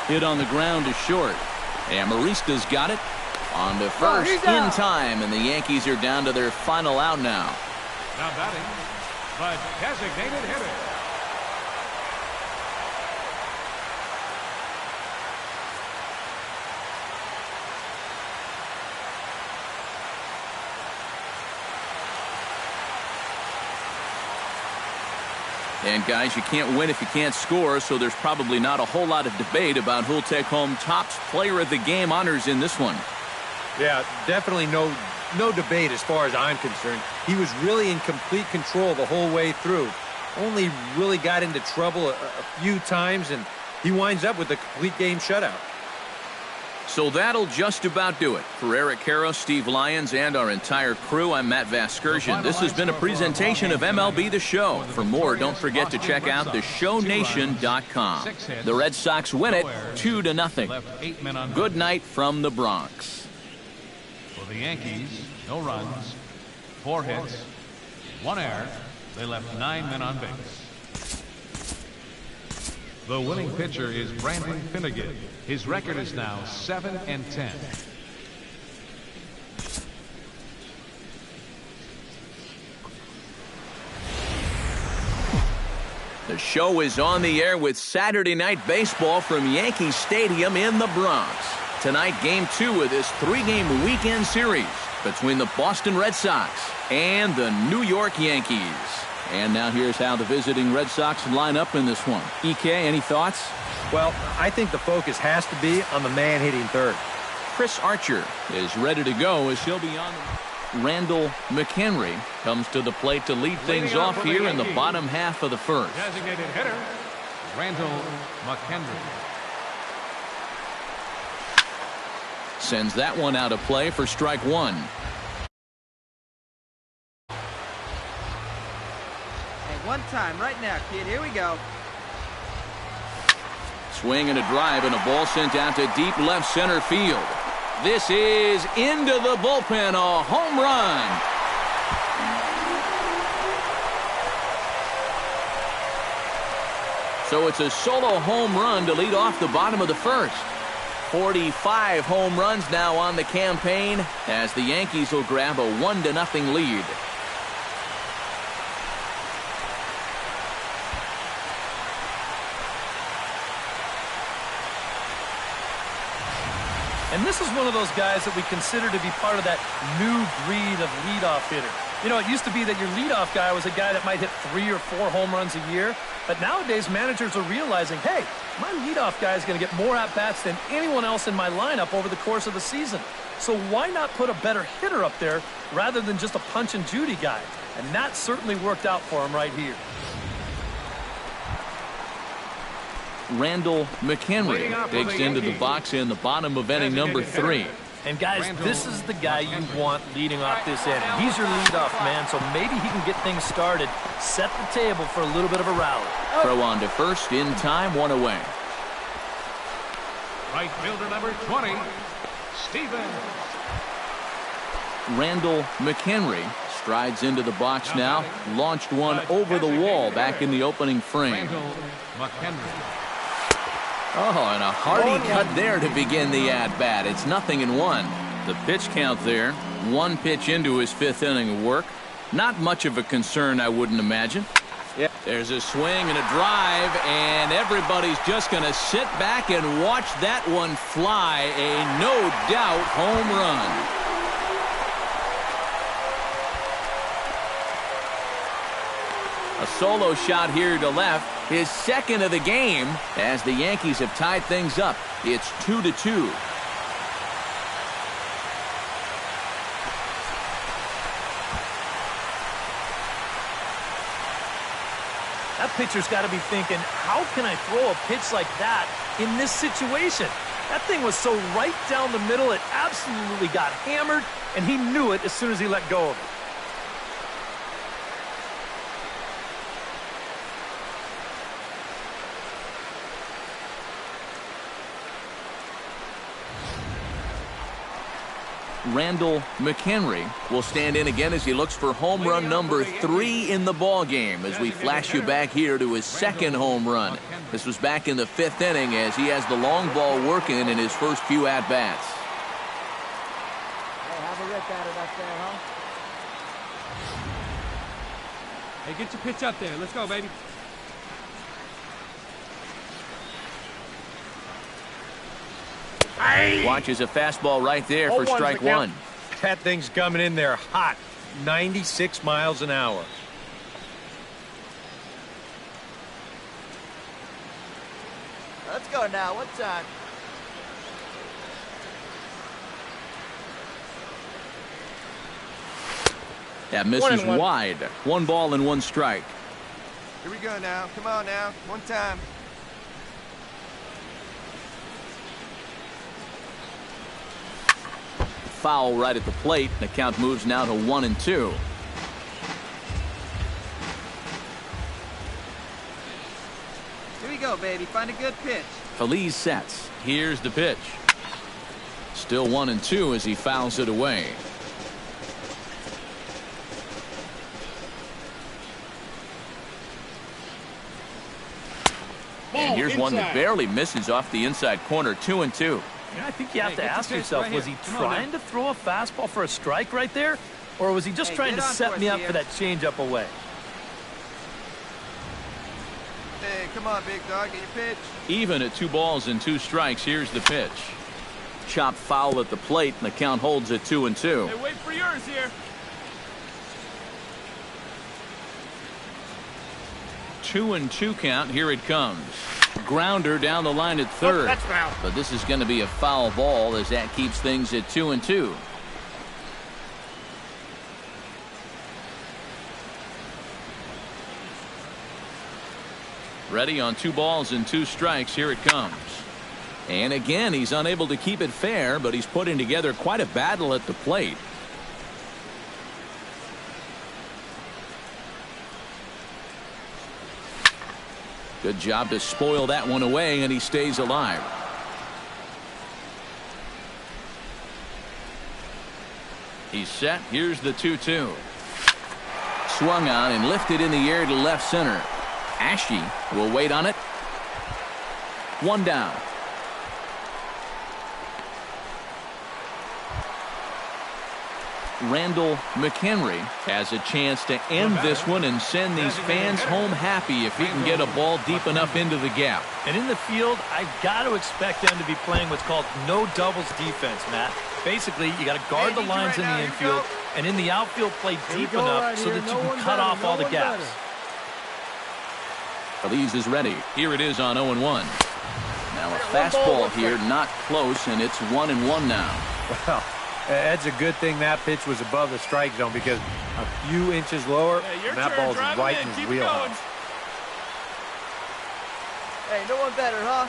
Hit on the ground is short. And Marista's got it. On to first in time, and the Yankees are down to their final out now. Now batting, the designated hitter. And guys, you can't win if you can't score, so there's probably not a whole lot of debate about who'll take home Topps Player of the Game honors in this one. Yeah, definitely no debate as far as I'm concerned. He was really in complete control the whole way through. Only really got into trouble a few times, and he winds up with a complete game shutout. So that'll just about do it. For Eric Caro, Steve Lyons, and our entire crew, I'm Matt Vasgersian. This has been a presentation of MLB The Show. For more, don't forget to check out theshownation.com. The Red Sox win it 2-0. Good night from the Bronx. For the Yankees, no runs, 4 hits, 1 error. They left 9 men on base. The winning pitcher is Brandon Finnegan. His record is now 7-10. The show is on the air with Saturday Night Baseball from Yankee Stadium in the Bronx. Tonight, Game 2 of this 3-game weekend series between the Boston Red Sox and the New York Yankees. And now here's how the visiting Red Sox line up in this one. EK, any thoughts? Well, I think the focus has to be on the man hitting third. Chris Archer is ready to go as he'll be on. Randall McHenry comes to the plate to lead things off here in the bottom half of the first. Designated hitter, Randall McHenry. Sends that one out of play for strike one. Hey, one time right now, kid. Here we go. Swing and a drive, and a ball sent out to deep left center field. This is into the bullpen, a home run. So it's a solo home run to lead off the bottom of the first. 45 home runs now on the campaign as the Yankees will grab a 1-0 lead. And this is one of those guys that we consider to be part of that new breed of leadoff hitter. You know, it used to be that your leadoff guy was a guy that might hit 3 or 4 home runs a year. But nowadays, managers are realizing, hey, my leadoff guy is going to get more at-bats than anyone else in my lineup over the course of the season. So why not put a better hitter up there rather than just a punch-and-Judy guy? And that certainly worked out for him right here. Randall McHenry digs into the box in the bottom of inning number 3. And guys, this is the guy you want leading off this inning. He's your leadoff man, so maybe he can get things started, set the table for a little bit of a rally. Throw on to first in time, 1 away. Right fielder number 20, Steven. Randall McHenry strides into the box now, launched one over the wall back in the opening frame. Randall McHenry. Oh, and a hearty cut there to begin the at-bat. It's 0-1. The pitch count there, 1 pitch into his 5th inning of work. Not much of a concern, I wouldn't imagine. Yeah. There's a swing and a drive, and everybody's just going to sit back and watch that one fly. A no-doubt home run. A solo shot here to left, his 2nd of the game, as the Yankees have tied things up. It's 2-2. That pitcher's got to be thinking, how can I throw a pitch like that in this situation? That thing was so right down the middle, it absolutely got hammered, and he knew it as soon as he let go of it. Randall McHenry will stand in again as he looks for home run number 3 in the ball game as we flash you back here to his second home run. This was back in the 5th inning as he has the long ball working in his first few at-bats. Hey, have a rip at it up there, huh? Hey, get your pitch up there. Let's go, baby. Watches a fastball right there for strike 1. That thing's coming in there hot. 96 miles an hour. Let's go now. What time? That misses wide. 1 ball and 1 strike. Here we go now. Come on now. One time. Foul right at the plate. The count moves now to 1-2. Here we go, baby. Find a good pitch. Feliz sets. Here's the pitch. Still 1-2 as he fouls it away. And here's one that barely misses off the inside corner. 2-2. Yeah, I think you have to ask yourself, was he trying to throw a fastball for a strike right there? Or was he just trying to set me up for that changeup away? Hey, come on, big dog. Get your pitch. Even at 2 balls and 2 strikes, here's the pitch. Chop foul at the plate, and the count holds at 2-2. Hey, wait for yours here. 2-2 count. Here it comes. Grounder down the line at third. But this is going to be a foul ball as that keeps things at 2-2. Ready on 2 balls and 2 strikes. Here it comes. And again, he's unable to keep it fair, but he's putting together quite a battle at the plate. Good job to spoil that one away, and he stays alive. He's set. Here's the 2-2. Swung on and lifted in the air to left center. Ashe will wait on it. 1 down. Randall McHenry has a chance to end this one and send these fans home happy if he can get a ball deep enough into the gap. And in the field, I've got to expect them to be playing what's called no doubles defense, Matt. Basically, you got to guard the lines in the infield, and in the outfield, play deep enough so that you can cut off all the gaps. Feliz is ready. Here it is on 0-1. Now a fastball here, not close, and it's 1-1 now. Well, that's a good thing that pitch was above the strike zone, because a few inches lower, and that ball's right in his wheelhouse. Hey, no one better, huh?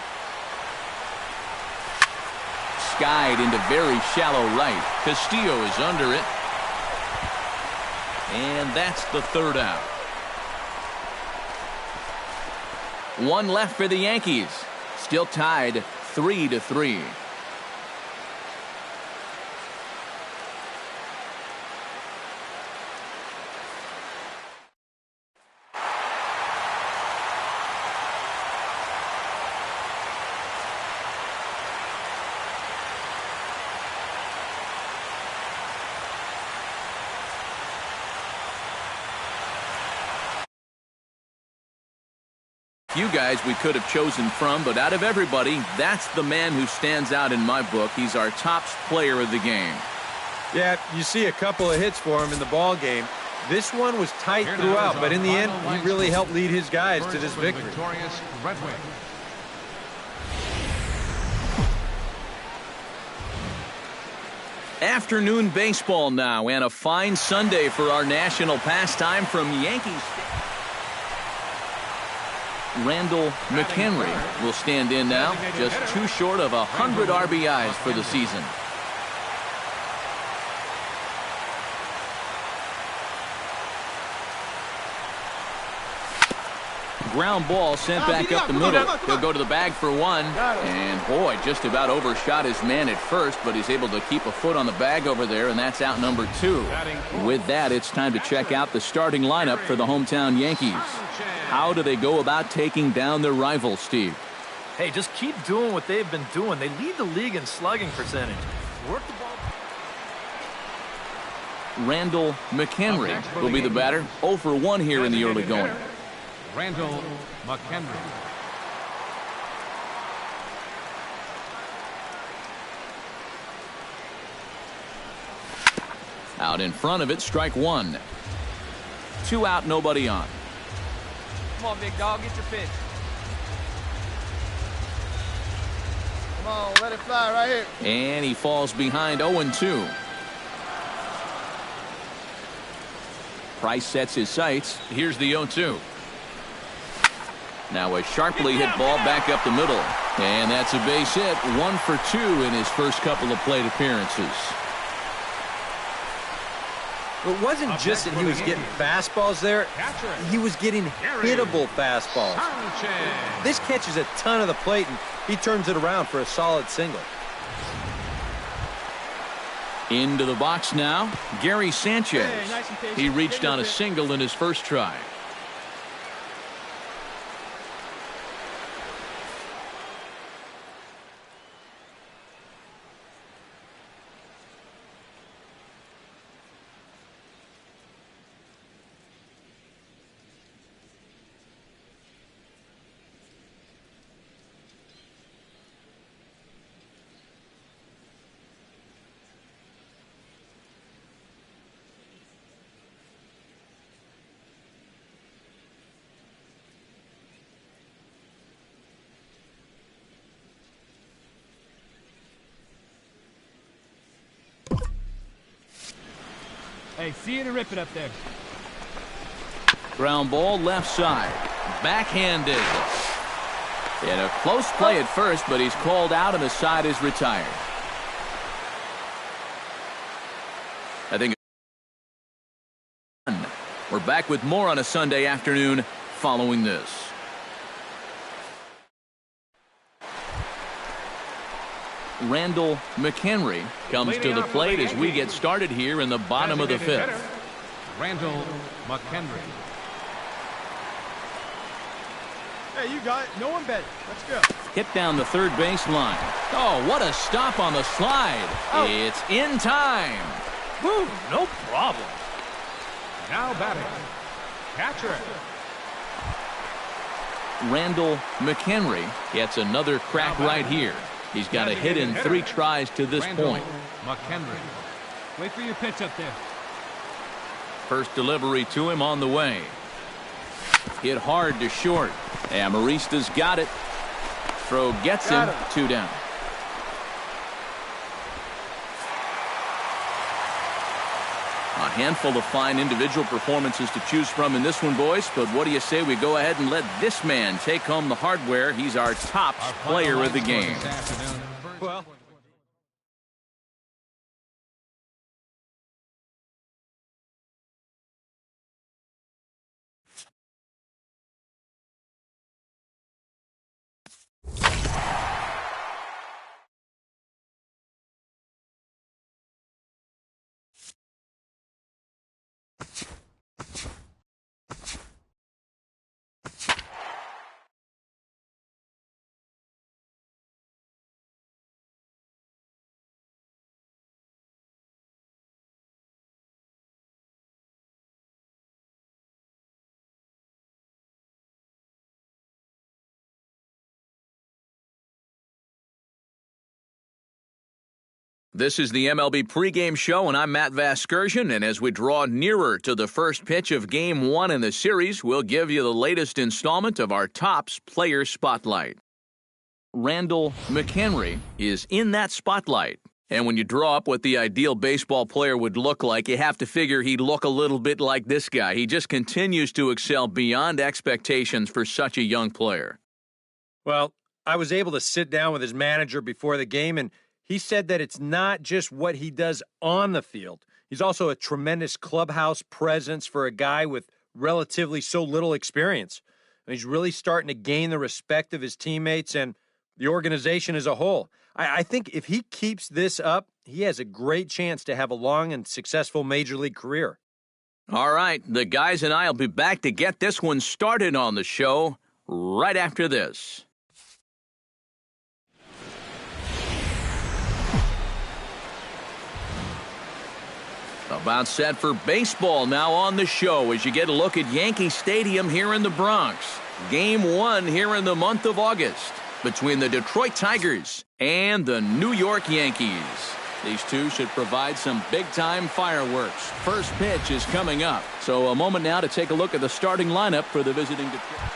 Skied into very shallow right. Castillo is under it. And that's the 3rd out. 1 left for the Yankees. Still tied 3-3. Few guys we could have chosen from, but out of everybody, that's the man who stands out in my book. He's our top player of the game. Yeah, you see a couple of hits for him in the ball game. This one was tight throughout, but in the end, he really helped lead his guys to this victory. Victorious Red Wing. Afternoon baseball now, and a fine Sunday for our national pastime from Yankees. Randall McHenry will stand in now, just 2 short of 100 RBIs for the season. Ground ball sent back up the middle. He'll go to the bag for one. And, boy, just about overshot his man at first, but he's able to keep a foot on the bag over there, and that's out number 2. With that, it's time to check out the starting lineup for the hometown Yankees. How do they go about taking down their rival, Steve? Hey, just keep doing what they've been doing. They lead the league in slugging percentage. Work the ball. Randall McHenry will be the batter. 0 for 1 here in the early going. Randall McHenry. Out in front of it, strike 1. 2 out, nobody on. Come on, big dog, get your pitch. Come on, let it fly right here. And he falls behind 0-2. Price sets his sights. Here's the 0-2. Now a sharply hit ball back up the middle. And that's a base hit. 1 for 2 in his first couple of plate appearances. It wasn't just that he was getting fastballs there. He was getting hittable fastballs. This catches a ton of the plate, and he turns it around for a solid single. Into the box now, Gary Sanchez. He reached on a single in his first try. Hey, see you to rip it up there. Ground ball left side. Backhanded. And a close play at first, but he's called out and the side is retired. I think we're back with more on a Sunday afternoon following this. Randall McHenry comes to the plate as we get started here in the bottom of the 5th. Randall McHenry. Hey, you got it. No one better. Let's go. Hit down the third base line. Oh, what a stop on the slide. Oh. It's in time. Woo, no problem. Now batting, catcher. Randall McHenry gets another crack right here. He's got a hit in 3 tries to this point. McHenry. Wait for your pitch up there. First delivery to him on the way. Hit hard to short. Amarista's got it. Throw gets him. 2 down. A handful of fine individual performances to choose from in this one, boys. But what do you say we go ahead and let this man take home the hardware? He's our top player of the game. Well, This is the MLB pregame show, and I'm Matt Vasgersian, and as we draw nearer to the first pitch of Game 1 in the series, we'll give you the latest installment of our Topps Player Spotlight. Randall McHenry is in that spotlight, and when you draw up what the ideal baseball player would look like, you have to figure he'd look a little bit like this guy. He just continues to excel beyond expectations for such a young player. Well, I was able to sit down with his manager before the game, and he said that it's not just what he does on the field. He's also a tremendous clubhouse presence for a guy with relatively so little experience. and he's really starting to gain the respect of his teammates and the organization as a whole. I think if he keeps this up, he has a great chance to have a long and successful Major League career. All right, the guys and I will be back to get this one started on the show right after this. About set for baseball now on the show as you get a look at Yankee Stadium here in the Bronx. Game 1 here in the month of August between the Detroit Tigers and the New York Yankees. These two should provide some big-time fireworks. First pitch is coming up. So a moment now to take a look at the starting lineup for the visiting Detroit.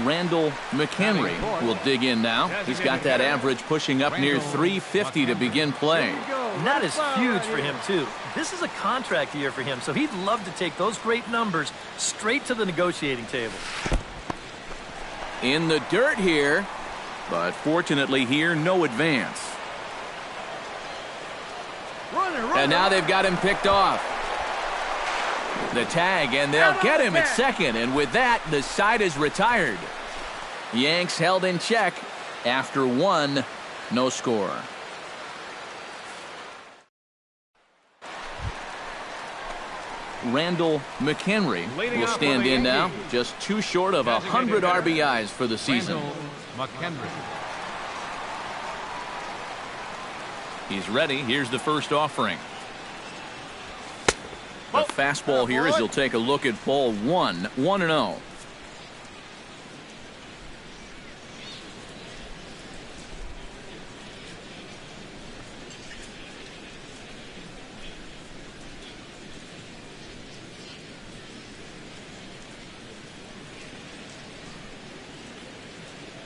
RandallMcHenry will dig in now. He's got that average pushing up near 350 to begin play. And that is huge for him, too. This is a contract year for him, so he'd love to take those great numbers straight to the negotiating table. In the dirt here, but fortunately here, no advance. And now they've got him picked off. The tag, and they'll get him at second, and with that, the side is retired. Yanks held in check after 1, no score. RandallMcHenry will stand in now, just 2 short of 100 RBIs for the season. He's ready. Here's the first offering. The fastball here as he'll take a look at ball 1, 1-0.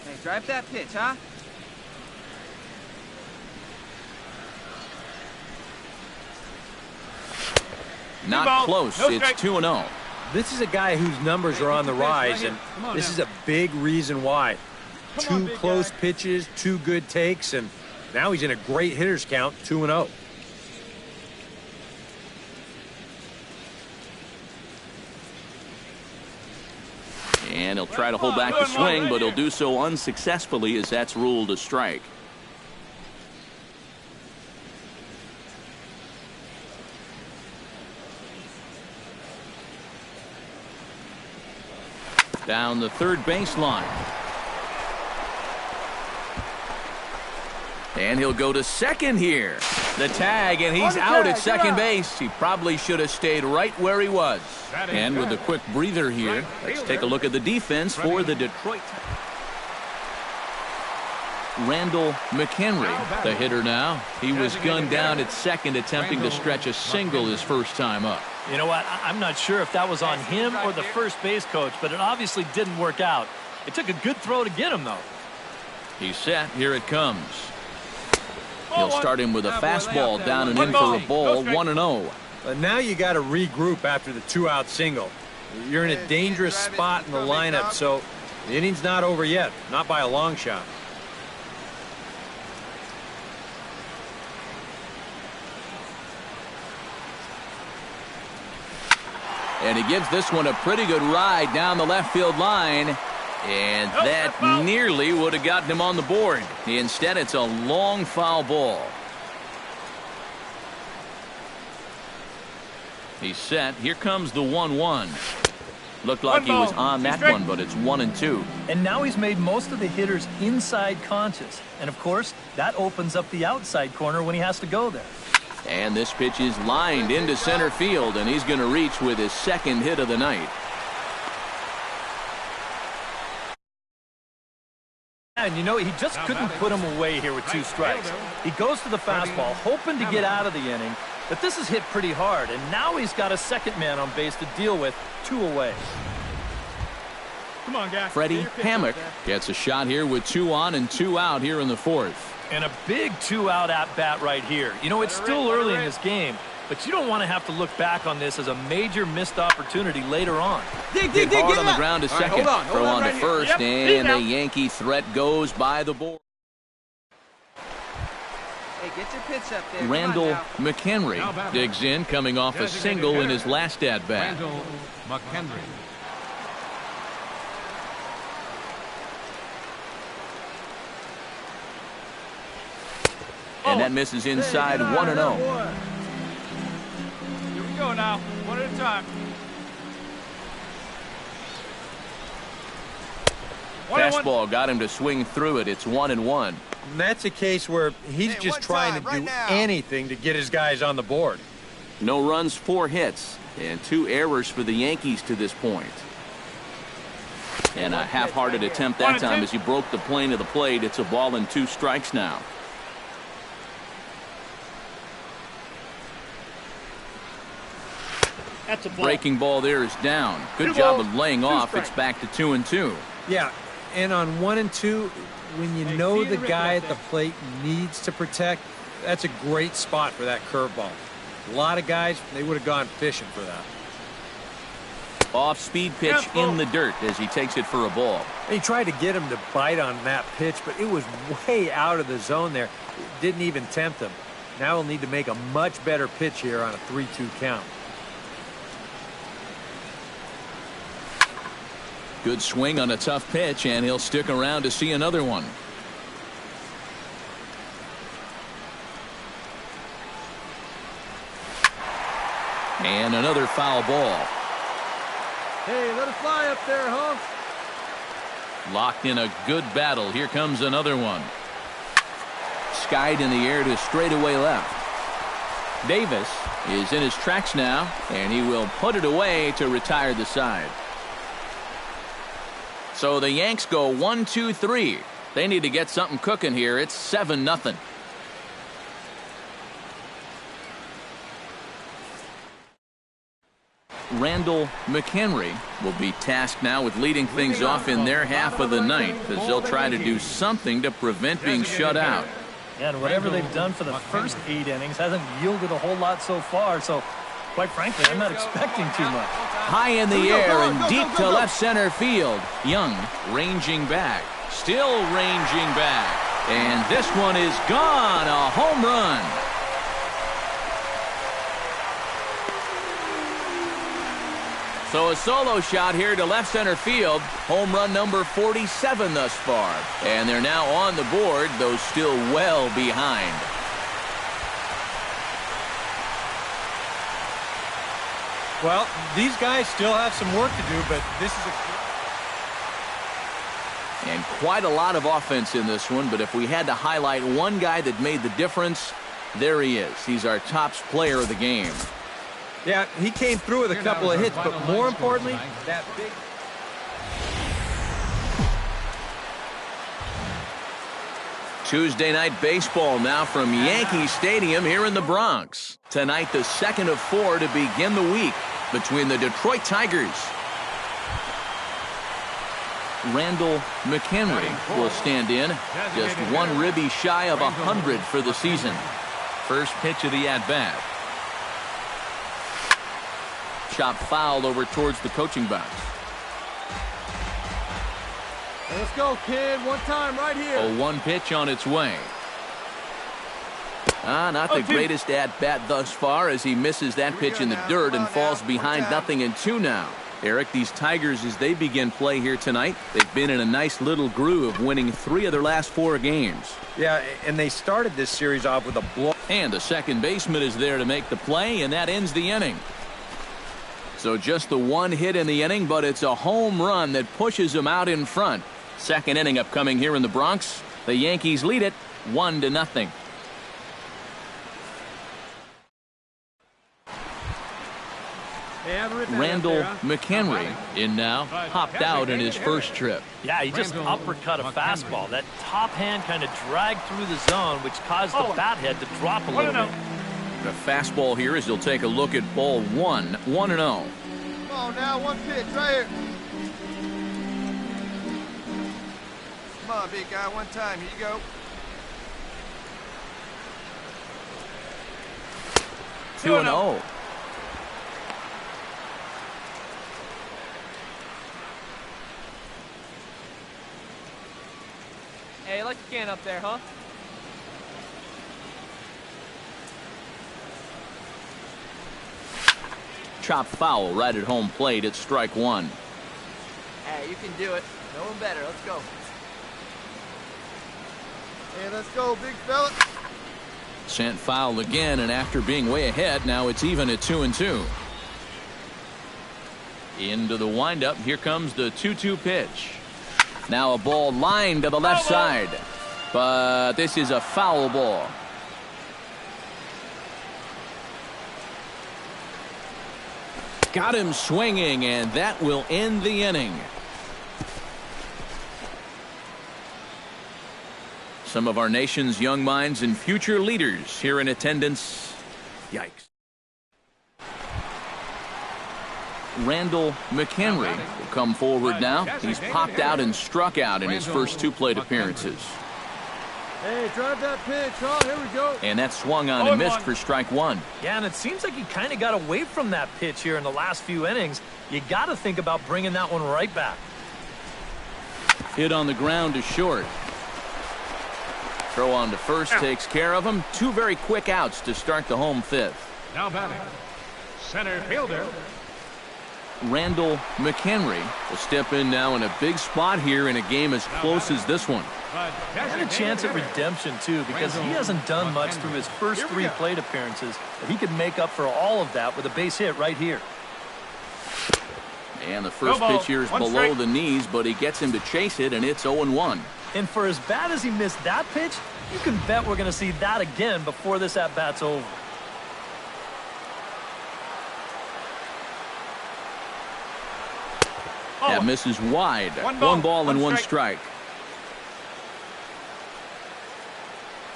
Hey, drive that pitch, huh? Not close. It's 2-0. This is a guy whose numbers are on the rise, and this is a big reason why. 2 close pitches, 2 good takes, and now he's in a great hitter's count, 2-0. And he'll try to hold back the swing, but he'll do so unsuccessfully as that's ruled a strike. Down the third baseline. And he'll go to second here. The tag, and he's out at second base. He probably should have stayed right where he was. And with a quick breather here, let's take a look at the defense for the Detroit. RandallMcHenry, the hitter now. He was gunned down at second, attempting to stretch a single his first time up. You know what? I'm not sure if that was on him or the first base coach, but it obviously didn't work out. It took a good throw to get him, though. He's set. Here it comes. He'll start him with a fastball down and in for a ball, 1-0. But now you got to regroup after the 2-out single. You're in a dangerous spot in the lineup, so the inning's not over yet, not by a long shot. And he gives this one a pretty good ride down the left field line. And that nearly would have gotten him on the board. Instead, it's a long foul ball. He's set. Here comes the 1-1. Looked like he was on that one, but it's 1-2. And now he's made most of the hitters inside conscious. And, of course, that opens up the outside corner when he has to go there. And this pitch is lined into center field, and he's going to reach with his second hit of the night. And, you know, he just couldn't put him away here with 2 strikes. He goes to the fastball, hoping to get out of the inning, but this is hit pretty hard, and now he's got a second man on base to deal with, 2 away. Come on, guys. Freddie Hammock gets a shot here with 2 on and 2 out here in the 4th. And a big 2-out at-bat right here. You know, it's still early in this game, but you don't want to have to look back on this as a major missed opportunity later on. Hit hard on the ground to second. Throw on to first, and the Yankee threat goes by the board. Hey, get your pitch up there. RandallMcHenry digs in, coming off a single in his last at-bat. RandallMcHenry. And that misses inside 1-0. Here we go now. One at a time. Fastball got him to swing through it. It's 1-1. And that's a case where he's just trying to do anything to get his guys on the board. No runs, 4 hits, and 2 errors for the Yankees to this point. And a half-hearted attempt that time as he broke the plane of the plate. It's a ball and 2 strikes now. That's a ball. Breaking ball there is down. Good job of laying off. It's back to 2-2. Yeah, and on 1 and 2, when you know the guy at the plate needs to protect, that's a great spot for that curveball. A lot of guys, they would have gone fishing for that. Off-speed pitch in the dirt as he takes it for a ball. He tried to get him to bite on that pitch, but it was way out of the zone there. It didn't even tempt him. Now he'll need to make a much better pitch here on a 3-2 count. Good swing on a tough pitch, and he'll stick around to see another one. And another foul ball. Hey, let it fly up there, huh? Locked in a good battle. Here comes another one. Skied in the air to straightaway left. Davis is in his tracks now, and he will put it away to retire the side. So the Yanks go 1-2-3. They need to get something cooking here. It's 7-0. Randall-McHenry will be tasked now with leading things off in their half of the ninth, as they'll try to do something to prevent being shut out. Yeah, and whatever they've done for the first 8 innings hasn't yielded a whole lot so far, so quite frankly, I'm not expecting too much. High in the air and deep to left center field. Young ranging back, still ranging back, and this one is gone. A home run. So a solo shot here to left center field. Home run number 47 thus far. And they're now on the board, though still well behind. Well, these guys still have some work to do, but this is And quite a lot of offense in this one, but if we had to highlight one guy that made the difference, there he is. He's our top player of the game. Yeah, he came through with a couple of hits, but more importantly, that big... Tuesday night baseball now from Yankee Stadium here in the Bronx. Tonight, the second of 4 to begin the week between the Detroit Tigers. Randall-McHenry will stand in, just 1 ribby shy of 100 for the season. First pitch of the at-bat. Chop foul over towards the coaching box. Let's go, kid. One time right here. A 1 pitch on its way. Not the greatest at-bat thus far as he misses that pitch in the dirt and falls behind 0-2 now. Eric, these Tigers, as they begin play here tonight, they've been in a nice little groove, winning 3 of their last 4 games. Yeah, and they started this series off with a blow. And the second baseman is there to make the play, and that ends the inning. So just the 1 hit in the inning, but it's a home run that pushes them out in front. Second inning upcoming here in the Bronx. The Yankees lead it 1-0. Randall-McHenry in now, hopped out in his first trip. Yeah, he just uppercut a fastball. That top hand kind of dragged through the zone, which caused the bat head to drop a little bit. The fastball here as he'll take a look at ball 1, 1-0. Come on now, 1 pitch right here. Come on, big guy, 1 time. Here you go. 2-0. Hey, like a can up there, huh? Chop foul right at home plate. It's strike 1. Hey, you can do it. No one better. Let's go. Hey, let's go, big fella. Sent foul again, and after being way ahead, now it's even at 2-2. Into the windup. Here comes the 2-2 pitch. Now a ball lined to the left side. But this is a foul ball. Got him swinging, and that will end the inning. Some of our nation's young minds and future leaders here in attendance. Yikes. Randall McHenry will come forward now. He's popped out and struck out in his first 2 plate appearances. Hey, drive that pitch. Oh, here we go. And that swung on and missed for strike 1. Yeah, and it seems like he kind of got away from that pitch here in the last few innings. You got to think about bringing that one right back. Hit on the ground to short. Throw on to first takes care of him. 2 very quick outs to start the home 5th. Now batting, center fielder Randall McHenry will step in now in a big spot here in a game as close as this one. And a chance at redemption, too, because he hasn't done much through his first 3 plate appearances. But he could make up for all of that with a base hit right here. And the first pitch here is below the knees, but he gets him to chase it, and it's 0-1. And for as bad as he missed that pitch, you can bet we're going to see that again before this at-bat's over. That misses wide. 1 ball and 1 strike.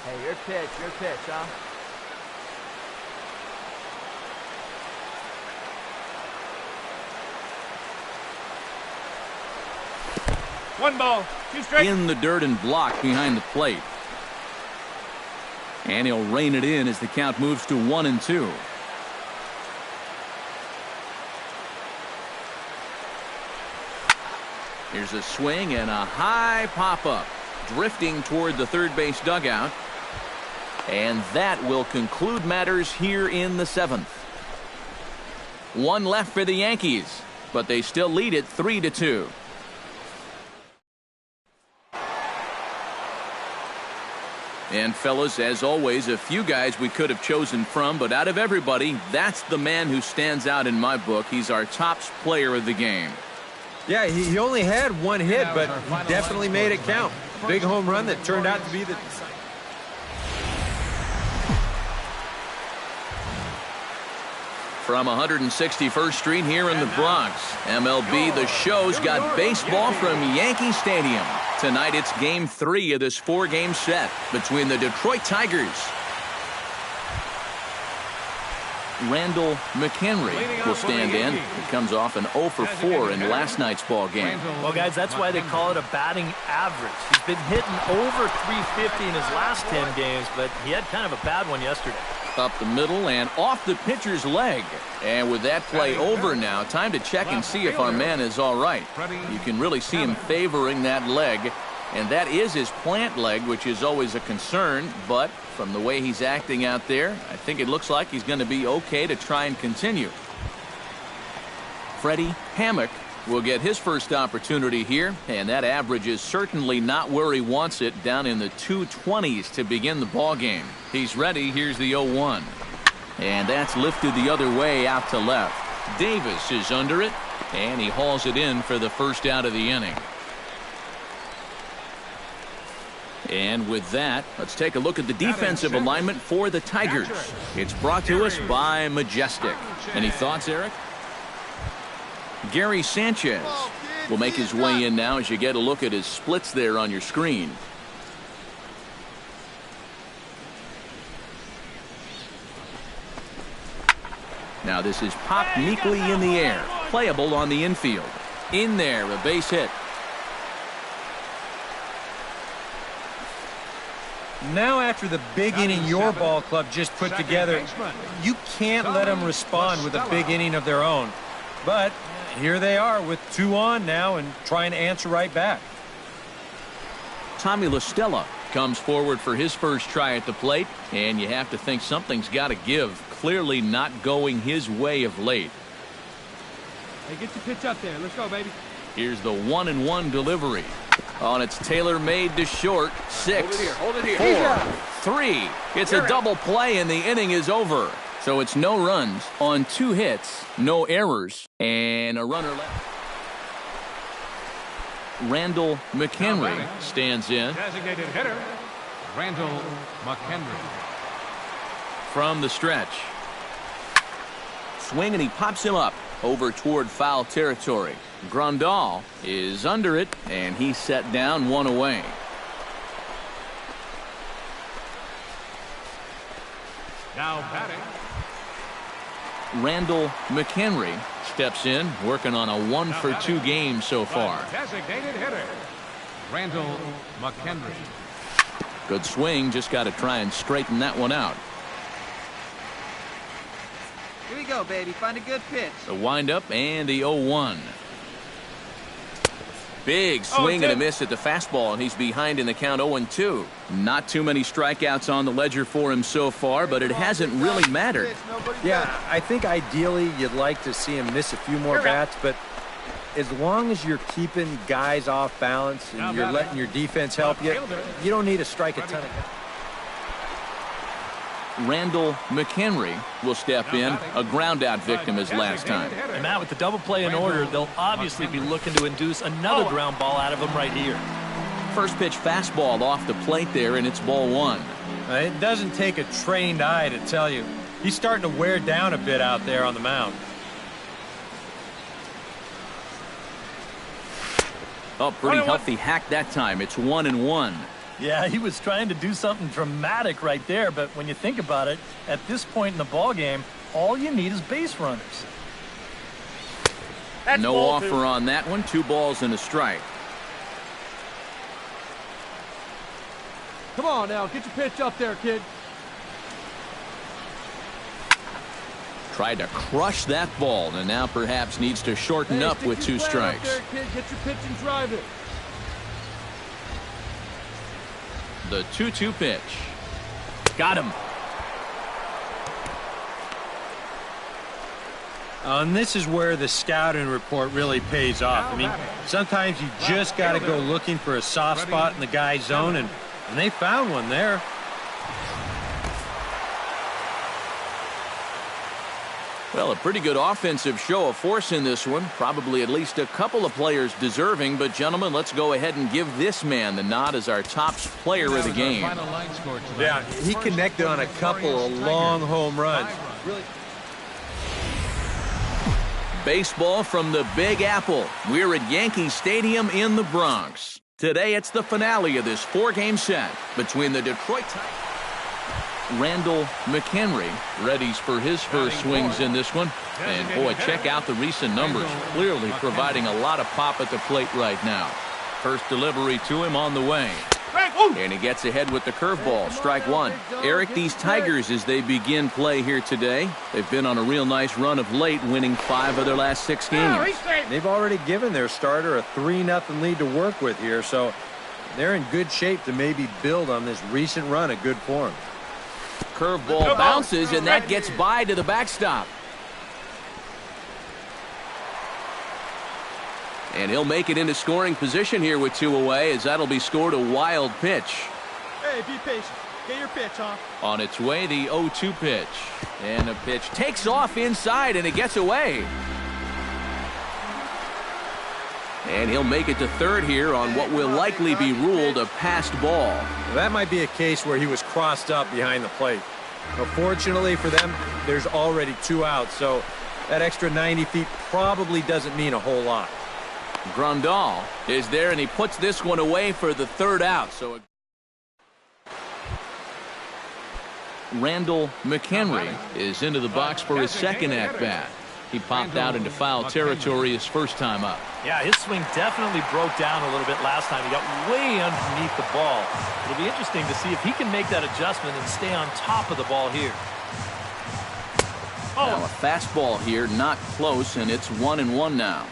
Hey, your pitch, huh? One ball, 2 strikes. In the dirt and blocked behind the plate. And he'll rein it in as the count moves to 1-2. Here's a swing and a high pop-up. Drifting toward the third base dugout. And that will conclude matters here in the 7th. 1 left for the Yankees, but they still lead it 3-2. And fellas, as always, a few guys we could have chosen from, but out of everybody, that's the man who stands out in my book. He's our top player of the game. Yeah, he only had 1 hit, but he definitely made it count. Big home run that turned out to be the... From 161st Street here in the Bronx, MLB The Show's got baseball from Yankee Stadium. Tonight it's Game 3 of this 4-game set between the Detroit Tigers. Randall McHenry will stand in. He comes off an 0 for 4 in last night's ball game. Well, guys, that's why they call it a batting average. He's been hitting over 350 in his last 10 games, but he had kind of a bad one yesterday. Up the middle and off the pitcher's leg. And with that play over now, time to check and see if our man is all right. You can really see him favoring that leg. And that is his plant leg, which is always a concern. But from the way he's acting out there, I think it looks like he's going to be okay to try and continue. Freddie Hammock will get his first opportunity here. And that average is certainly not where he wants it, down in the 220s to begin the ball game. He's ready. Here's the 0-1. And that's lifted the other way out to left. Davis is under it, and he hauls it in for the first out of the inning. And with that, let's take a look at the defensive alignment for the Tigers. It's brought to us by Majestic. Any thoughts, Eric? Gary Sanchez will make his way in now as you get a look at his splits there on your screen. Now this is popped meekly in the air. Playable on the infield. In there, a base hit. Now after the big inning your ball club just put together, you can't let them respond with a big inning of their own. But here they are with 2 on now and trying to answer right back. Tommy La Stella comes forward for his first try at the plate, and you have to think something's got to give. Clearly not going his way of late. Hey, get your pitch up there. Let's go, baby. Here's the 1-1 delivery. On its tailor-made to short. 6, Hold it here. 4, 3. It's a double play, and the inning is over. So it's no runs on 2 hits, no errors, and a runner left. Randall McHenry stands in. Designated hitter, Randall McHenry. From the stretch. Swing, and he pops him up over toward foul territory. Grandal is under it, and he's set down 1 away. Now batting, Randall McHenry steps in, working on a 1-for-2 game so far. designated hitter, Randall McHenry. Good swing, just got to try and straighten that one out. Here we go, baby. Find a good pitch. The windup and the 0-1. Big swing and a miss at the fastball, and he's behind in the count 0-2. Not too many strikeouts on the ledger for him so far, but it hasn't really mattered. Yeah, I think ideally you'd like to see him miss a few more bats, but as long as you're keeping guys off balance and you're letting your defense help you, you don't need to strike a ton of guys. Randall McHenry will step in, a ground-out victim as last time. And Matt, with the double play in order, they'll obviously be looking to induce another ground ball out of him right here. First pitch fastball off the plate there, and it's ball 1. It doesn't take a trained eye to tell you. He's starting to wear down a bit out there on the mound. Oh, pretty healthy hack that time. It's 1-1. Yeah, he was trying to do something dramatic right there, but when you think about it, at this point in the ball game, all you need is base runners. No offer on that one. 2 balls and a strike. Come on now, get your pitch up there, kid. Tried to crush that ball, and now perhaps needs to shorten up with 2 strikes. Up there, kid. Get your pitch and drive it. The 2-2 pitch. Got him. And this is where the scouting report really pays off. I mean, sometimes you just got to go looking for a soft spot in the guy's zone, and they found one there. Well, a pretty good offensive show of force in this one. Probably at least a couple of players deserving. But, gentlemen, let's go ahead and give this man the nod as our top player of the game. Yeah, he connected on a couple of long home runs. Baseball from the Big Apple. We're at Yankee Stadium in the Bronx. Today, it's the finale of this 4-game set between the Detroit Tigers. Randall McHenry readies for his first swings in this one. And, boy, check out the recent numbers. Clearly providing a lot of pop at the plate right now. First delivery to him on the way. And he gets ahead with the curveball. Strike 1. Eric, these Tigers, as they begin play here today, they've been on a real nice run of late, winning 5 of their last 6 games. They've already given their starter a 3-0 lead to work with here, so they're in good shape to maybe build on this recent run of good form. Curveball bounces, and that gets by to the backstop. And he'll make it into scoring position here with 2 away, as that'll be scored a wild pitch. Hey, be patient. Get your pitch, huh? On its way, the 0-2 pitch. And the pitch takes off inside, and it gets away. And he'll make it to third here on what will likely be ruled a passed ball. Well, that might be a case where he was crossed up behind the plate. But fortunately for them, there's already 2 outs, so that extra 90 feet probably doesn't mean a whole lot. Grandal is there, and he puts this one away for the 3rd out. So Randall McHenry is into the box for his 2nd at-bat. He popped out into foul territory his first time up. Yeah, his swing definitely broke down a little bit last time. He got way underneath the ball. It'll be interesting to see if he can make that adjustment and stay on top of the ball here. Now a fastball here, not close, and it's 1-1 now.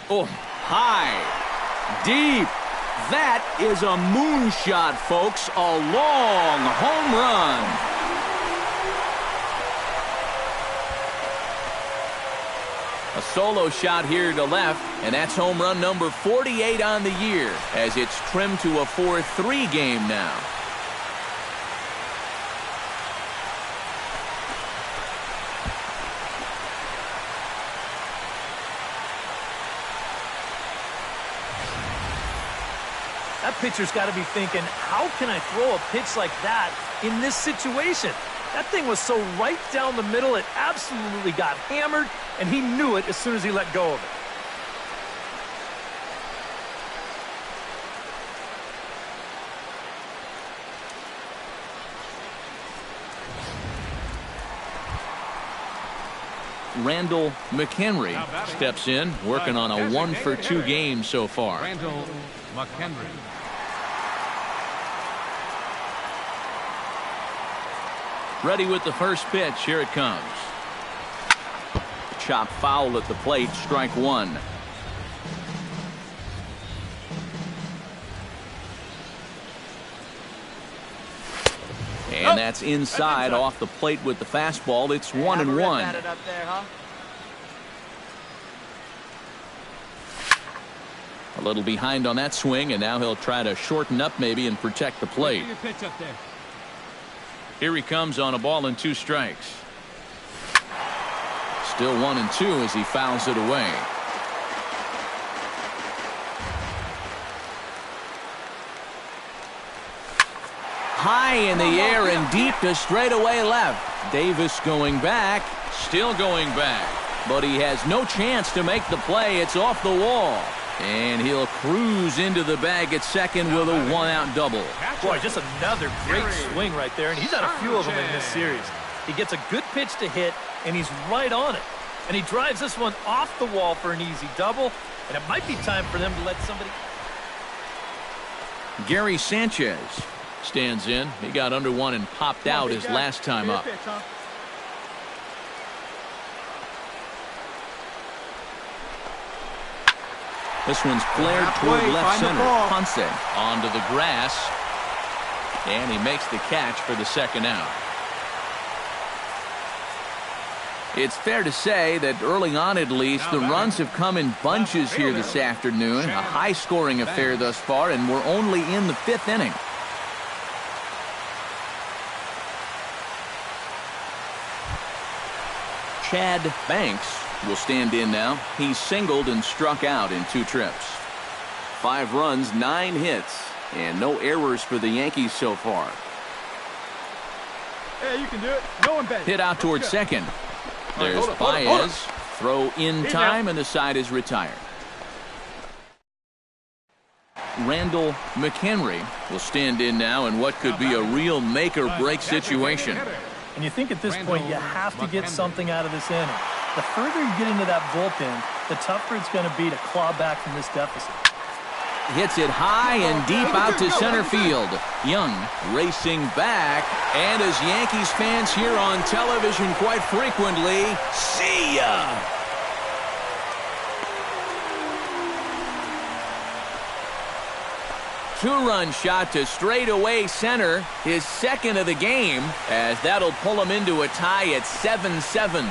Oh, high, deep. That is a moonshot, folks. A long home run. A A solo shot here to left, and that's home run number 48 on the year as it's trimmed to a 4-3 game now. That pitcher's got to be thinking, how can I throw a pitch like that in this situation? That thing was so right down the middle, it absolutely got hammered, and he knew it as soon as he let go of it. Randall McHenry steps in, working on a 1-for-2 game so far. Randall McHenry. Ready with the first pitch. Here it comes. Chop foul at the plate. Strike one. And that's inside off the plate with the fastball. It's 1-1. A little behind on that swing, and now he'll try to shorten up maybe and protect the plate. Here he comes on a ball and 2 strikes. Still 1-2 as he fouls it away. High in the air and deep to straightaway left. Davis going back, still going back, but he has no chance to make the play. It's off the wall, and he'll cruise into the bag at second with a 1-out double. Boy, just another great swing right there, and he's had a few of them in this series. He gets a good pitch to hit, and he's right on it. And he drives this one off the wall for an easy double, and it might be time for them to let somebody... Gary Sanchez stands in. He got under one and popped out his last time up. This one's flared toward left center. Ponce onto the grass, and he makes the catch for the second out. It's fair to say that early on, at least, the runs have come in bunches here this afternoon. A high-scoring affair thus far, and we're only in the 5th inning. Chad Banks will stand in now. He's singled and struck out in 2 trips. 5 runs, 9 hits, and no errors for the Yankees so far. Hey, you can do it. No one bet. Hit out towards second. There's Baez. Throw in time, and the side is retired. Randall McHenry will stand in now in what could be a real make-or-break situation. And you think at this point you have to get something out of this inning. The further you get into that bullpen, the tougher it's going to be to claw back from this deficit. Hits it high and deep out to center field. Young racing back, and as Yankees fans hear on television quite frequently, see ya! Two-run shot to straightaway center, his second of the game, as that'll pull him into a tie at 7-7.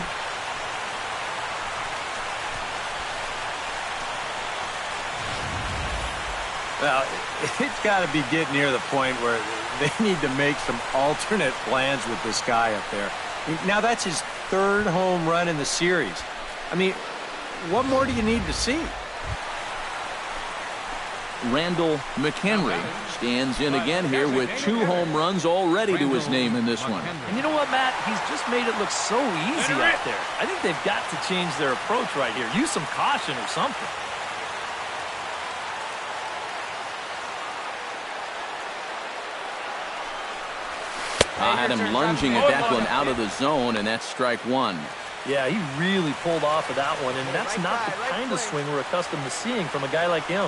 Well, it's got to be getting near the point where they need to make some alternate plans with this guy up there. Now, that's his 3rd home run in the series. I mean, what more do you need to see? Randall McHenry stands in again here with 2 home runs already to his name in this one. And you know what, Matt? He's just made it look so easy out there. I think they've got to change their approach right here. Use some caution or something. I had him lunging at that one out of the zone, and that's strike 1. Yeah, he really pulled off of that one, and that's not the kind of swing we're accustomed to seeing from a guy like him.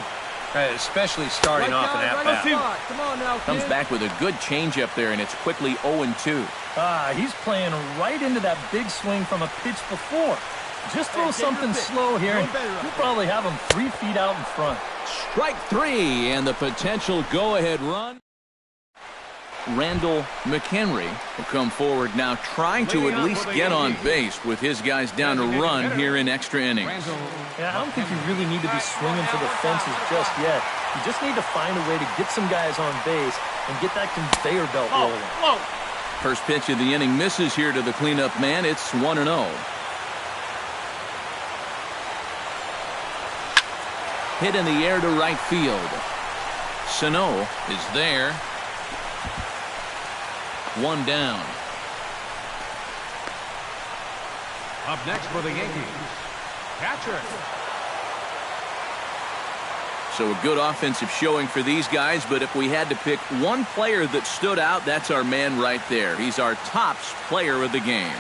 Especially starting off an at-bat. Come on now, kid. Comes back with a good changeup there, and it's quickly 0-2. He's playing right into that big swing from a pitch before. Just throw something slow here, and you'll probably have him 3 feet out in front. Strike 3, and the potential go-ahead run. Randall McHenry will come forward now, trying to at least get on base with his guys down to run here in extra innings. Yeah, I don't think you really need to be swinging for the fences just yet. You just need to find a way to get some guys on base and get that conveyor belt rolling. First pitch of the inning misses here to the cleanup man. It's 1-0. Hit in the air to right field. Sano is there. One down. Up next for the Yankees, catcher. So a good offensive showing for these guys, but if we had to pick one player that stood out, that's our man right there. He's our tops player of the game.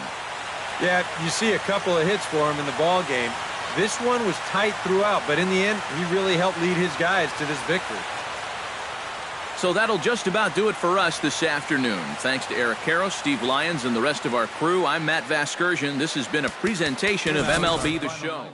Yeah, you see a couple of hits for him in the ball game. This one was tight throughout, but in the end, he really helped lead his guys to this victory. So that'll just about do it for us this afternoon. Thanks to Eric Karros, Steve Lyons, and the rest of our crew. I'm Matt Vasgersian. This has been a presentation of MLB The Show.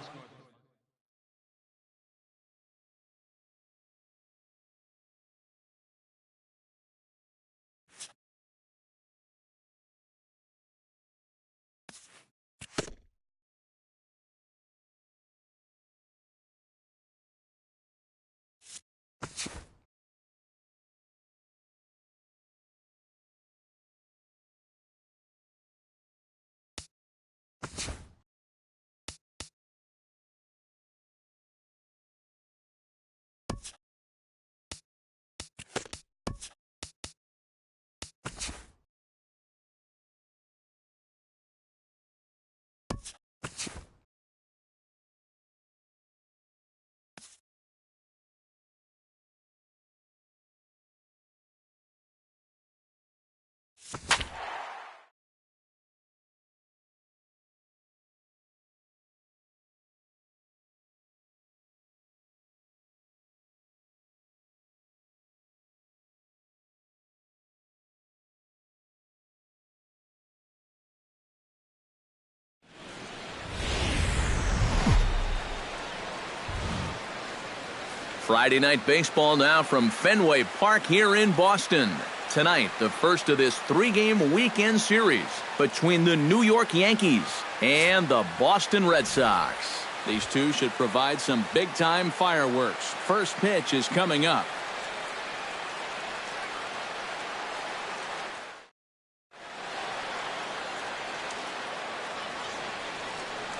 Friday night baseball now from Fenway Park here in Boston. Tonight, the first of this three-game weekend series between the New York Yankees and the Boston Red Sox. These two should provide some big-time fireworks. First pitch is coming up.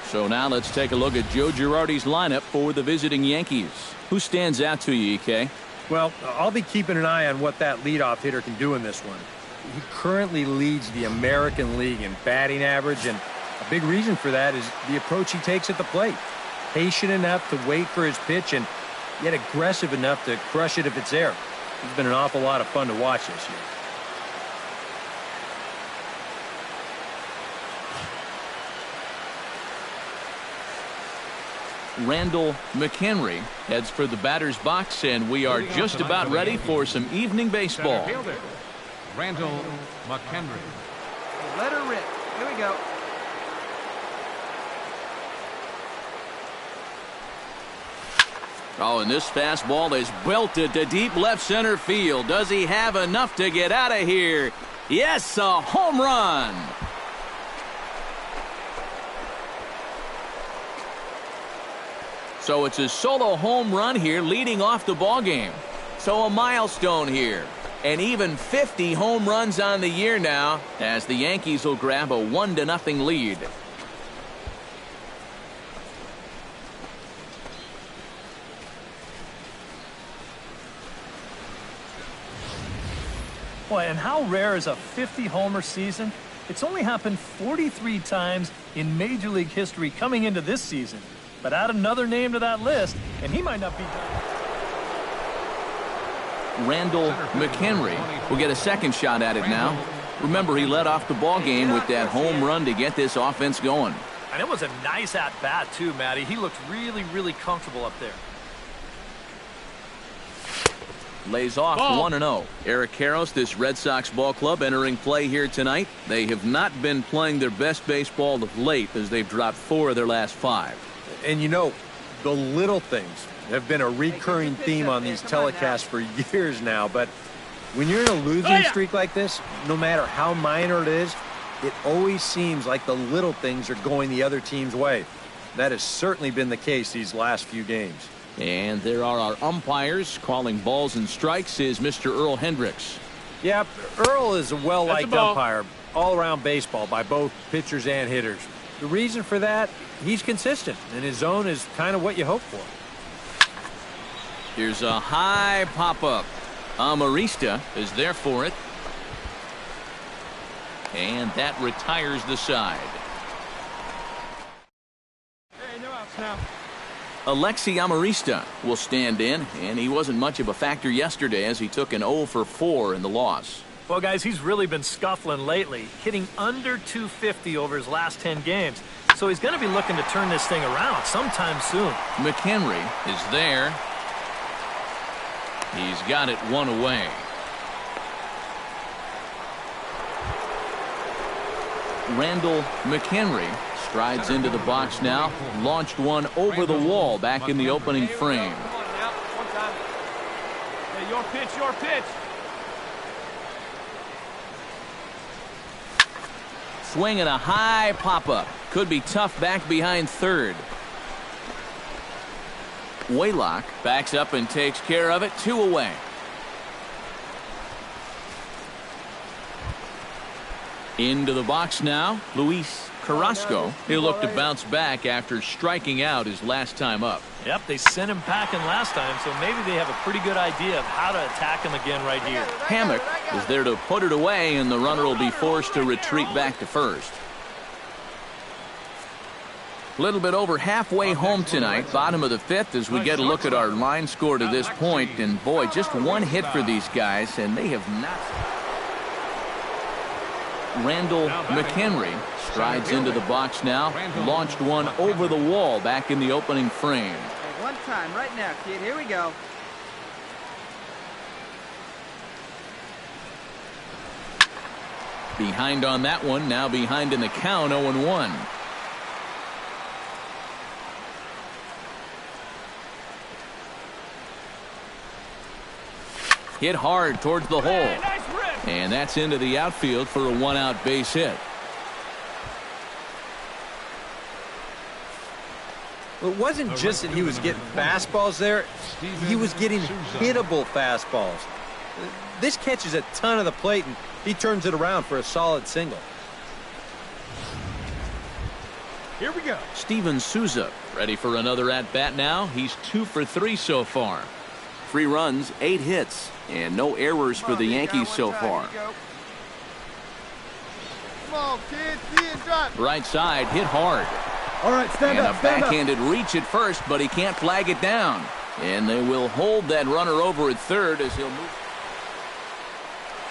So now let's take a look at Joe Girardi's lineup for the visiting Yankees. Who stands out to you, EK? Well, I'll be keeping an eye on what that leadoff hitter can do in this one. He currently leads the American League in batting average, and a big reason for that is the approach he takes at the plate. Patient enough to wait for his pitch, and yet aggressive enough to crush it if it's there. He's been an awful lot of fun to watch this year. Randall McHenry heads for the batter's box, and we are just about ready for some evening baseball. Randall McHenry. Let her rip. Here we go. Oh, and this fastball is belted to deep left center field. Does he have enough to get out of here? Yes, a home run. So it's a solo home run here leading off the ball game. So a milestone here. And even 50 home runs on the year now as the Yankees will grab a 1-0 lead. Boy, and how rare is a 50-homer season? It's only happened 43 times in Major League history coming into this season. But add another name to that list, and he might not be done. Randall McHenry will get a second shot at it now. Remember, he led off the ball game with that home run to get this offense going. And it was a nice at-bat, too, Matty. He looked really, really comfortable up there. Lays off 1-0. Eric Karros, this Red Sox ball club, entering play here tonight. They have not been playing their best baseball of late as they've dropped 4 of their last 5. And you know, the little things have been a recurring theme on these telecasts for years now, but When you're in a losing streak like this, no matter how minor it is, it always seems like the little things are going the other team's way. That has certainly been the case these last few games. And there are our umpires. Calling balls and strikes is Mr. Earl Hendricks. Yep, Earl is a well-liked umpire all around baseball by both pitchers and hitters. The reason for that, he's consistent, and his zone is kind of what you hope for. Here's a high pop-up. Amarista is there for it. And that retires the side. Hey, no outs now. Alexi Amarista will stand in, and he wasn't much of a factor yesterday as he took an 0 for 4 in the loss. Well, guys, he's really been scuffling lately, hitting under 250 over his last 10 games. So he's going to be looking to turn this thing around sometime soon. McHenry is there. He's got it one away. Randall McHenry strides into the box now. Launched one over the wall back in the opening frame. Come on now, one time. Hey, your pitch, your pitch. Swing and a high pop-up. Could be tough back behind third. Waylock backs up and takes care of it. 2 away. Into the box now, Luis Carrasco. He'll look to bounce back after striking out his last time up. Yep, they sent him packing last time, so maybe they have a pretty good idea of how to attack him again right here. Hammock is there to put it away, and the runner will be forced to retreat back to first. A little bit over halfway home tonight, bottom of the 5th, as we get a look at our line score to this point. And boy, just one hit for these guys, and they have not. Randall McHenry strides into the box now. Launched one over the wall back in the opening frame. Hey, one time, right now, kid. Here we go. Behind on that one, now behind in the count, 0-1. Hit hard towards the hole. And that's into the outfield for a 1-out base hit. It wasn't just that he was getting fastballs there. He was getting hittable fastballs. This catches a ton of the plate, and he turns it around for a solid single. Here we go. Steven Souza ready for another at-bat now. He's 2 for 3 so far. 3 runs, 8 hits, and no errors for the Yankees so far. Come on, kid. See it drop. Right side, hit hard. All right, stand And up, a stand up. backhanded reach at first, but he can't flag it down. And they will hold that runner over at third as he'll move.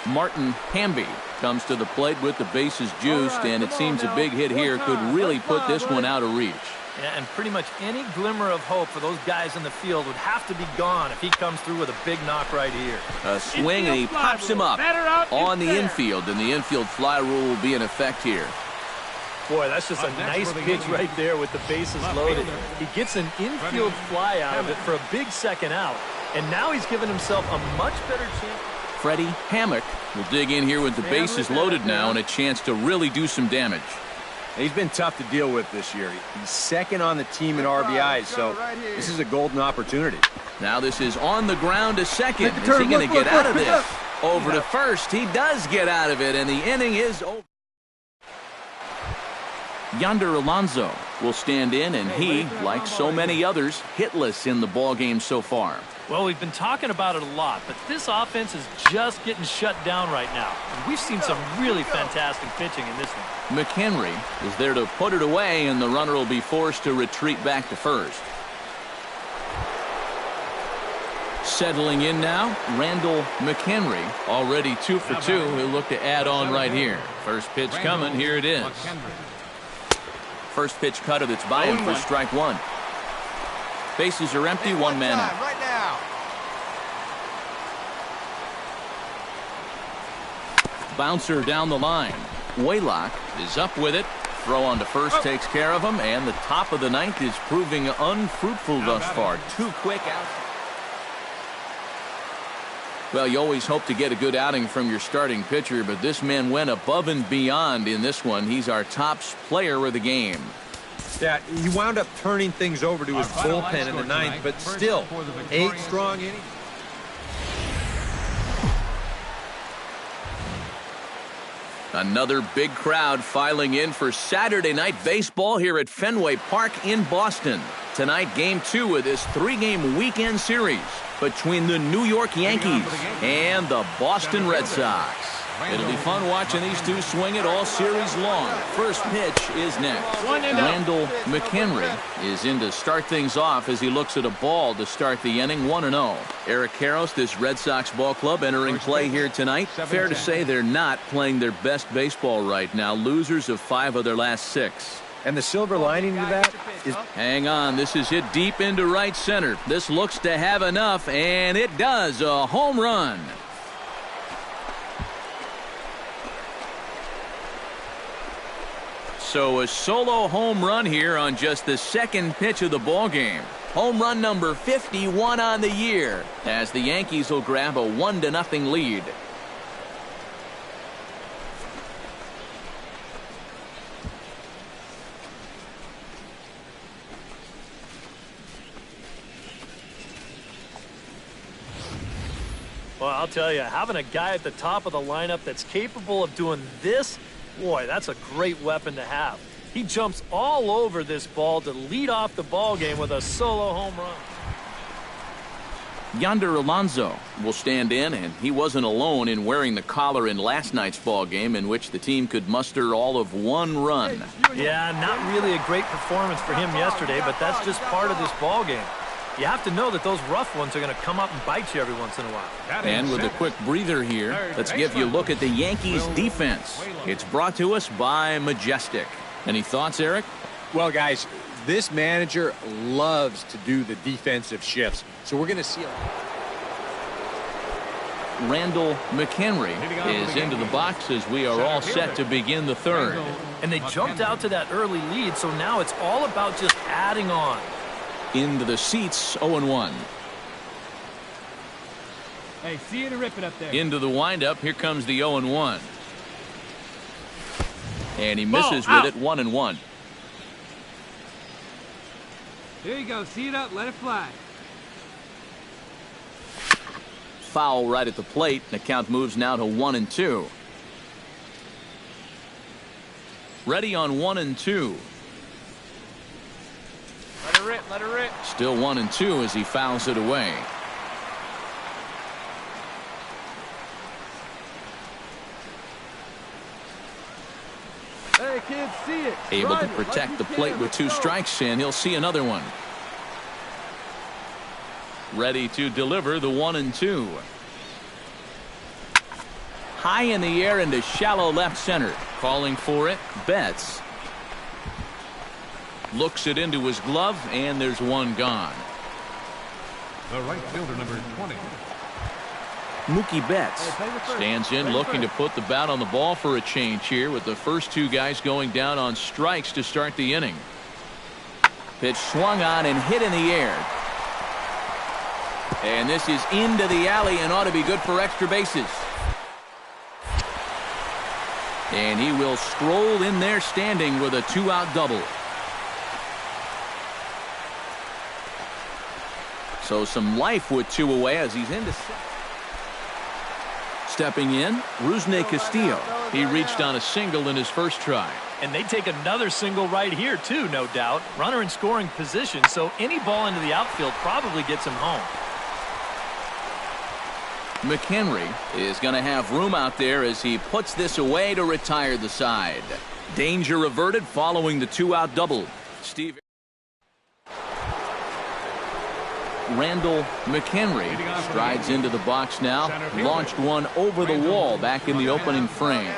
Martin Hamby comes to the plate with the bases juiced, and it seems a big hit here could really put this one out of reach. Yeah, and pretty much any glimmer of hope for those guys in the field would have to be gone if he comes through with a big knock right here. A swing, and he pops him up on the infield, and the infield fly rule will be in effect here. Boy, that's just a nice pitch right there with the bases loaded. He gets an infield fly out of it for a big second out, and now he's given himself a much better chance. Freddie Hammock will dig in here with the bases loaded now and a chance to really do some damage. He's been tough to deal with this year. He's second on the team in RBIs, so this is a golden opportunity. Now this is on the ground to second. Is he going to get out of this? Over to first. He does get out of it, and the inning is over. Yonder Alonso will stand in, and he, like so many others, hitless in the ballgame so far. Well, we've been talking about it a lot, but this offense is just getting shut down right now. And we've seen some really fantastic pitching in this one. McHenry is there to put it away, and the runner will be forced to retreat back to first. Settling in now, Randall McHenry, already 2 for 2. He'll look to add on right here. First pitch coming. Here it is. First pitch cutter that's by him for strike 1. Bases are empty, 1 man out. Right now. Bouncer down the line. Waylock is up with it. Throw on to first takes care of him, and the top of the 9th is proving unfruitful thus far. 2 quick outs. Well, you always hope to get a good outing from your starting pitcher, but this man went above and beyond in this one. He's our top player of the game. Yeah, he wound up turning things over to his bullpen in the ninth, but still, 8 strong innings. Another big crowd filing in for Saturday night baseball here at Fenway Park in Boston. Tonight, Game 2 of this 3-game weekend series between the New York Yankees and the Boston Red Sox. It'll be fun watching these two swing it all series long. First pitch is next. Randall McHenry is in to start things off as he looks at a ball to start the inning, 1-0. Eric Karros, this Red Sox ball club entering play here tonight. Fair to say they're not playing their best baseball right now. Losers of 5 of their last 6. And the silver lining to that is... Hang on, this is hit deep into right center. This looks to have enough, and it does. A home run. So a solo home run here on just the second pitch of the ball game. Home run number 51 on the year as the Yankees will grab a 1-0 lead. Well, I'll tell you, having a guy at the top of the lineup that's capable of doing this, boy, that's a great weapon to have. He jumps all over this ball to lead off the ball game with a solo home run. Yonder Alonso will stand in, and he wasn't alone in wearing the collar in last night's ball game in which the team could muster all of 1 run. Yeah, not really a great performance for him yesterday, but that's just part of this ball game. You have to know that those rough ones are going to come up and bite you every once in a while. And with a quick breather here, let's give you a look at the Yankees defense. It's brought to us by Majestic. Any thoughts, Eric? Well, guys, this manager loves to do the defensive shifts. So we're going to see Randall McHenry is into the box as we are all set to begin the third. And they jumped out to that early lead, so now it's all about just adding on. Into the seats, 0-1. Hey, see you to rip it up there. Into the windup, here comes the 0-1. And he misses with it, 1-1. There you go. See it up. Let it fly. Foul right at the plate. The count moves now to 1-2. Ready on 1-2. Let it rip. Let it rip. Still 1-2 as he fouls it away. Hey, kids, see it. Able Run to it protect like the you plate can. with 2 strikes, and he'll see another one. Ready to deliver the 1-2. High in the air into shallow left center. Calling for it, Betts. Looks it into his glove, and there's one gone. The right fielder, number 20. Mookie Betts stands in looking to put the bat on the ball for a change here with the first 2 guys going down on strikes to start the inning. Pitch swung on and hit in the air. And this is into the alley and ought to be good for extra bases. And he will stroll in there standing with a 2-out double. So some life with 2 away as he's into. Stepping in, Rusney Castillo. He reached on a single in his first try. And they take another single right here, too, no doubt. Runner in scoring position, so any ball into the outfield probably gets him home. McHenry is going to have room out there as he puts this away to retire the side. Danger averted following the 2-out double. Steve. Randall McHenry strides into the box now. Launched one over the wall back in the opening frame.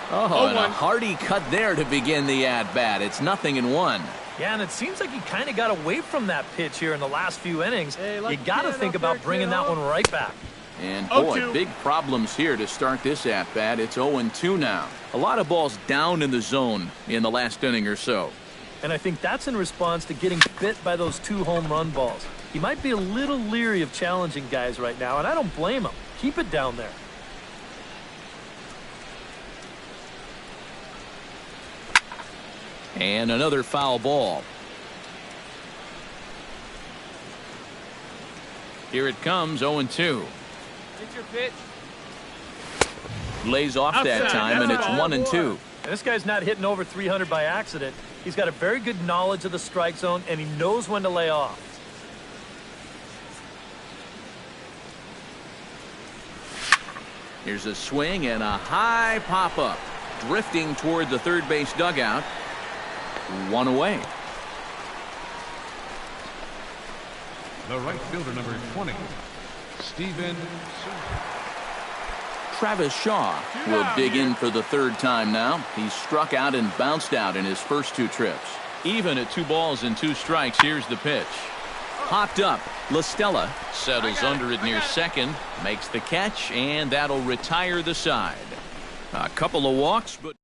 Oh, and a hearty cut there to begin the at-bat. It's 0-1. Yeah, and it seems like he kind of got away from that pitch here in the last few innings. You got to think about bringing that one right back. And boy, big problems here to start this at-bat. It's 0-2 now. A lot of balls down in the zone in the last inning or so. And I think that's in response to getting bit by those 2 home run balls. He might be a little leery of challenging guys right now, and I don't blame him. Keep it down there. And another foul ball. Here it comes, 0-2. Hit your pitch. Lays off that time, and it's 1-2. And this guy's not hitting over 300 by accident. He's got a very good knowledge of the strike zone, and he knows when to lay off. Here's a swing and a high pop-up. Drifting toward the third base dugout. One away. The right fielder, number 20, Steven Souza. Travis Shaw will dig in for the third time now. He's struck out and bounced out in his first 2 trips. Even at 2 balls and 2 strikes, here's the pitch. Popped up. LaStella settles under it near second, makes the catch, and that'll retire the side. A couple of walks, but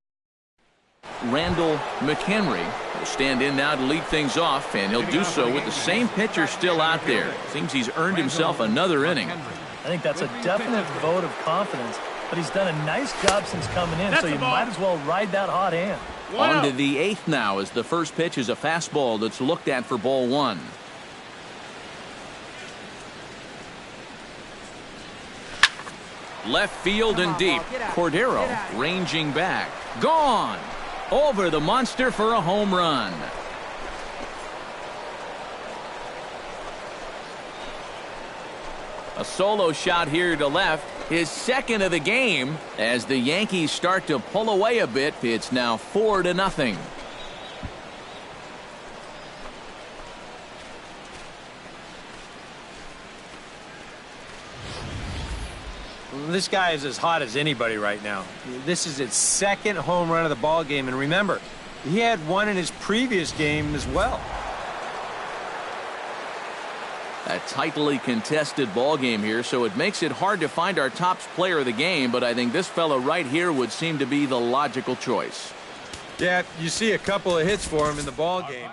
Randall McHenry will stand in now to lead things off, and he'll do so with the same pitcher still out there. Seems he's earned himself another inning. I think that's a definite vote of confidence, but he's done a nice job since coming in, so you might as well ride that hot hand. On to the 8th now, as the first pitch is a fastball that's looked at for ball 1. Left field and deep. Cordero ranging back. Gone! Over the monster for a home run. A solo shot here to left. His second of the game. As the Yankees start to pull away a bit, it's now 4-0. This guy is as hot as anybody right now. This is his second home run of the ball game, and remember, he had one in his previous game as well. A tightly contested ball game here, so it makes it hard to find our top player of the game, but I think this fellow right here would seem to be the logical choice. Yeah, you see a couple of hits for him in the ball game.